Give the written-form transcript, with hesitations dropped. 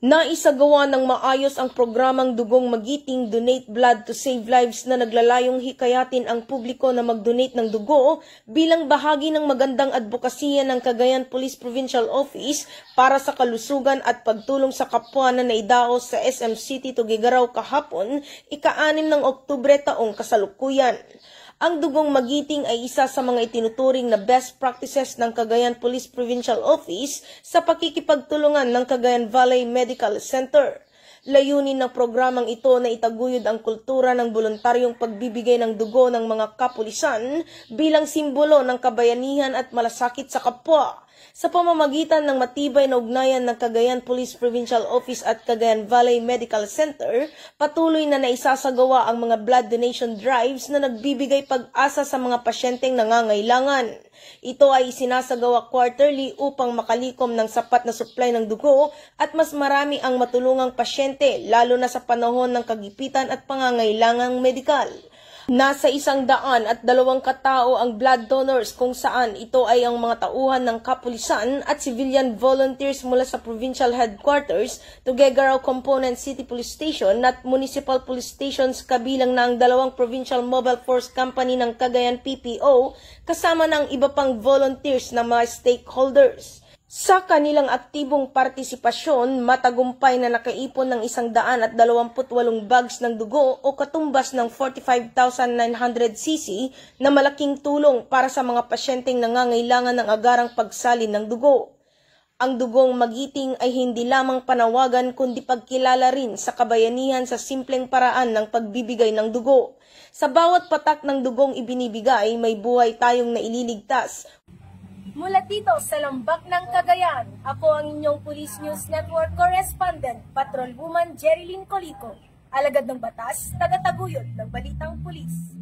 Naisagawa ng maayos ang programang Dugong Magiting Donate Blood to Save Lives na naglalayong hikayatin ang publiko na mag-donate ng dugo bilang bahagi ng magandang advokasya ng Cagayan Police Provincial Office para sa kalusugan at pagtulong sa kapwa na naidaos sa SM City Tuguegarao kahapon, ika-6 ng Oktubre taong kasalukuyan. Ang Dugong Magiting ay isa sa mga itinuturing na best practices ng Cagayan Police Provincial Office sa pakikipagtulungan ng Cagayan Valley Medical Center. Layunin ng programang ito na itaguyod ang kultura ng voluntaryong pagbibigay ng dugo ng mga kapulisan bilang simbolo ng kabayanihan at malasakit sa kapwa. Sa pamamagitan ng matibay na ugnayan ng Cagayan Police Provincial Office at Cagayan Valley Medical Center, patuloy na naisasagawa ang mga blood donation drives na nagbibigay pag-asa sa mga pasyenteng nangangailangan. Ito ay isinasagawa quarterly upang makalikom ng sapat na supply ng dugo at mas marami ang matulungang pasyente, lalo na sa panahon ng kagipitan at pangangailangang medikal. Nasa 102 katao ang blood donors kung saan ito ay ang mga tauhan ng kapulisan at civilian volunteers mula sa provincial headquarters, Tuguegarao Component City Police Station at Municipal Police Stations kabilang na ang 2 Provincial Mobile Force Company ng Cagayan PPO kasama ng iba pang volunteers na mga stakeholders. Sa kanilang aktibong partisipasyon, matagumpay na nakaipon ng 128 bags ng dugo o katumbas ng 45,900 cc na malaking tulong para sa mga pasyenteng nangangailangan ng agarang pagsalin ng dugo. Ang Dugong Magiting ay hindi lamang panawagan kundi pagkilala rin sa kabayanihan sa simpleng paraan ng pagbibigay ng dugo. Sa bawat patak ng dugong ibinibigay, may buhay tayong naililigtas. Mula dito sa Lambak ng Cagayan, ako ang inyong Police News Network Correspondent, Patrolwoman Jerilyn Colico, alagad ng batas, tagataguyod ng Balitang Pulis.